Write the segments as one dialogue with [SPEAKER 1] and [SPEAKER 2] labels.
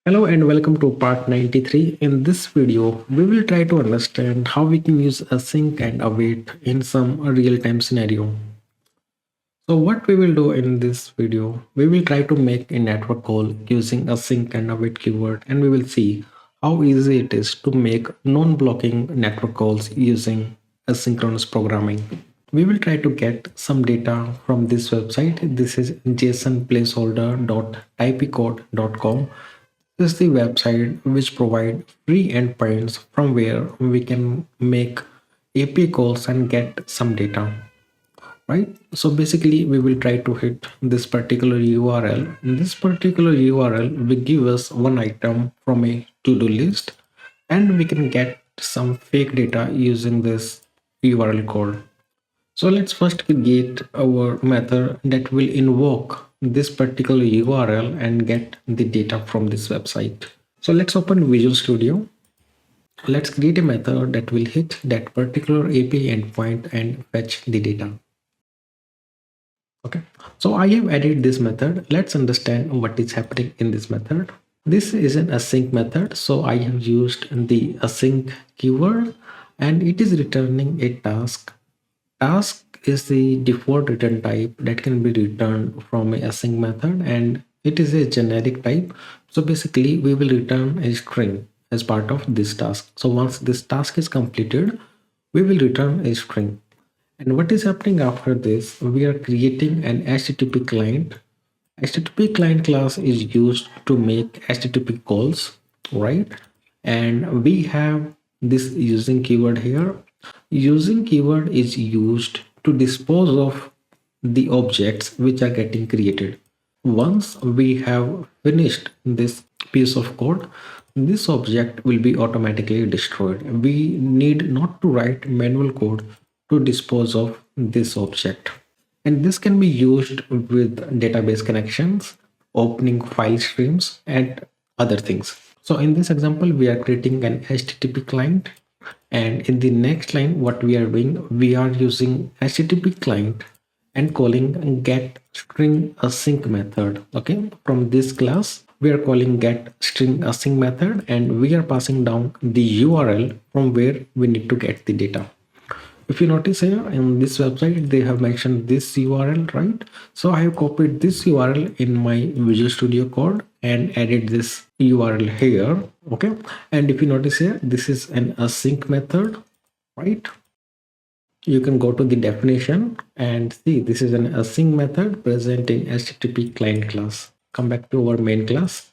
[SPEAKER 1] Hello and welcome to part 93. In this video, we will try to understand how we can use async and await in some real-time scenario. So what we will do in this video, we will try to make a network call using async and await keyword, and we will see how easy it is to make non-blocking network calls using asynchronous programming. We will try to get some data from this website. This is jasonplaceholder.typicode.com. This is the website which provide free endpoints from where we can make API calls and get some data, right? So basically we will try to hit this particular URL. In this particular URL will give us one item from a to-do list, and we can get some fake data using this URL code. So let's first create our method that will invoke this particular URL and get the data from this website. So let's open Visual Studio. Let's create a method that will hit that particular API endpoint and fetch the data. Okay, so I have added this method. Let's understand what is happening in this method. This is an async method, so I have used the async keyword and it is returning a task. Task is the default return type that can be returned from a async method, and it is a generic type. So basically we will return a string as part of this task. So once this task is completed, we will return a string. And what is happening after this, we are creating an HTTP client. HTTP client class is used to make HTTP calls, right? And we have this using keyword here. Using keyword is used to dispose of the objects which are getting created. Once we have finished this piece of code, this object will be automatically destroyed. We need not to write manual code to dispose of this object. And this can be used with database connections, opening file streams, and other things. So in this example, we are creating an HTTP client. And in the next line, what we are doing, we are using HTTP client and calling get string async method. Okay, from this class, we are calling get string async method, and we are passing down the URL from where we need to get the data. If you notice here in this website, they have mentioned this URL, right? So I have copied this URL in my Visual Studio Code and added this URL here. Okay, and if you notice here, this is an async method, right? You can go to the definition and see this is an async method present in HTTP client class. Come back to our main class.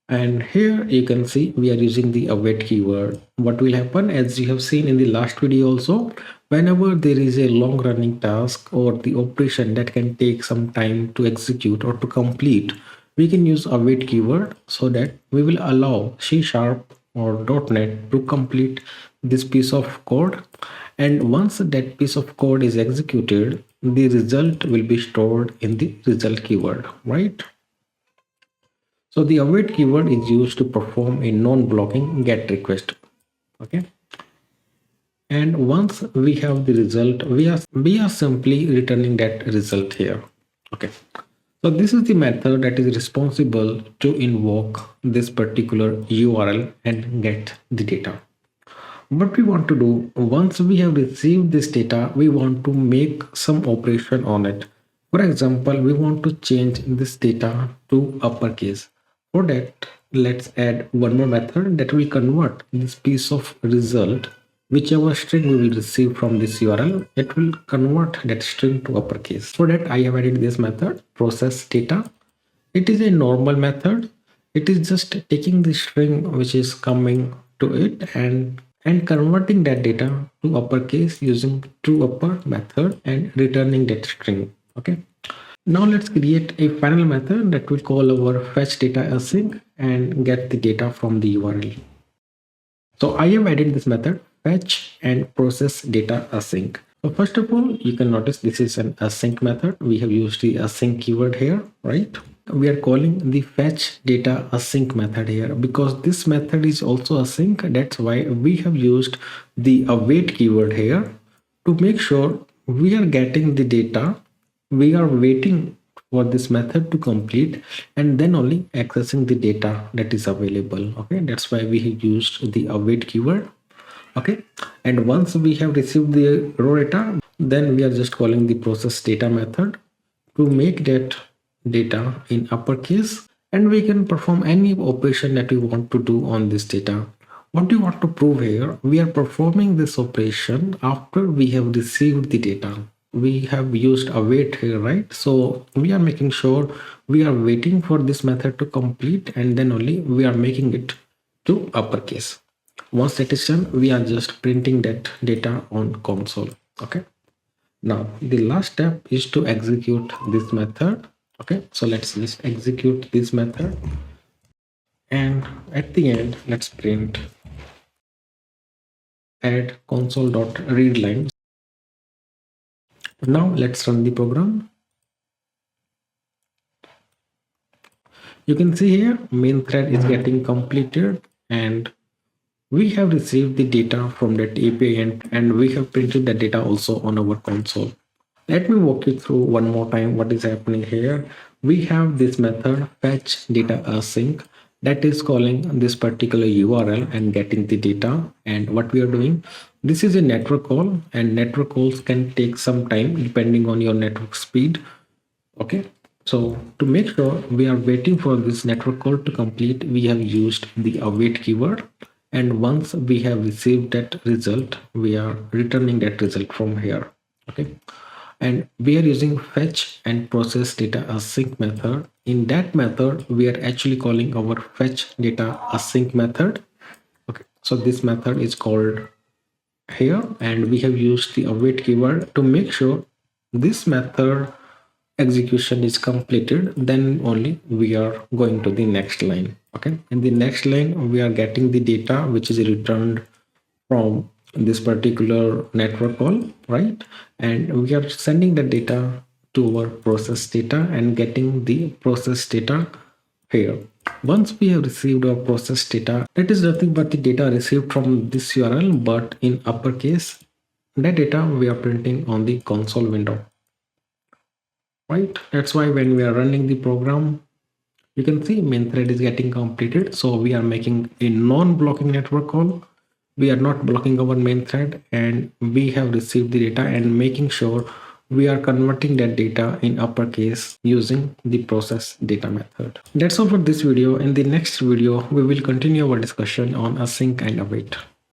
[SPEAKER 1] And here you can see we are using the await keyword. What will happen, as you have seen in the last video also, whenever there is a long running task or the operation that can take some time to execute or to complete, we can use await keyword so that we will allow C# or .NET to complete this piece of code. And once that piece of code is executed, the result will be stored in the result keyword, right? So the await keyword is used to perform a non-blocking GET request. Okay. And once we have the result, we are simply returning that result here. Okay. So this is the method that is responsible to invoke this particular URL and get the data. What we want to do, once we have received this data, we want to make some operation on it. For example, we want to change this data to uppercase. For that, let's add one more method that will convert this piece of result, whichever string we will receive from this URL, it will convert that string to uppercase. For that, I have added this method, process data. It is a normal method. It is just taking the string which is coming to it and converting that data to uppercase using toUpper method and returning that string. Okay. Now let's create a final method that will call our fetch data async and get the data from the URL. So I have added this method fetch and process data async. So first of all, you can notice this is an async method. We have used the async keyword here, right? We are calling the fetch data async method here because this method is also async. That's why we have used the await keyword here to make sure we are getting the data. We are waiting for this method to complete, and then only accessing the data that is available. Okay, that's why we have used the await keyword. Okay, and once we have received the raw data, then we are just calling the process data method to make that data in uppercase, and we can perform any operation that we want to do on this data. What do you want to prove here? We are performing this operation after we have received the data. We have used await here, right? So we are making sure we are waiting for this method to complete, and then only we are making it to uppercase. Once that is done, we are just printing that data on console. Okay, now the last step is to execute this method. Okay, so let's just execute this method, and at the end let's print add console.readline. Now let's run the program. You can see here main thread is getting completed, and we have received the data from that API and we have printed the data also on our console. Let me walk you through one more time what is happening here. We have this method fetch data async that is calling this particular URL and getting the data. And what we are doing, this is a network call, and network calls can take some time depending on your network speed. Okay, so to make sure we are waiting for this network call to complete, we have used the await keyword, and once we have received that result, we are returning that result from here. Okay, and we are using fetch and process data async method. In that method we are actually calling our fetch data async method. Okay, so this method is called here, and we have used the await keyword to make sure this method execution is completed, then only we are going to the next line. Okay, in the next line we are getting the data which is returned from this particular network call, right? And we are sending the data to our process data and getting the process data here. Once we have received our process data, that is nothing but the data received from this URL, but in uppercase. That data we are printing on the console window, right? That's why when we are running the program, you can see main thread is getting completed. So we are making a non-blocking network call. We are not blocking our main thread, and we have received the data and making sure we are converting that data in uppercase using the process data method. That's all for this video. In the next video, we will continue our discussion on async and await.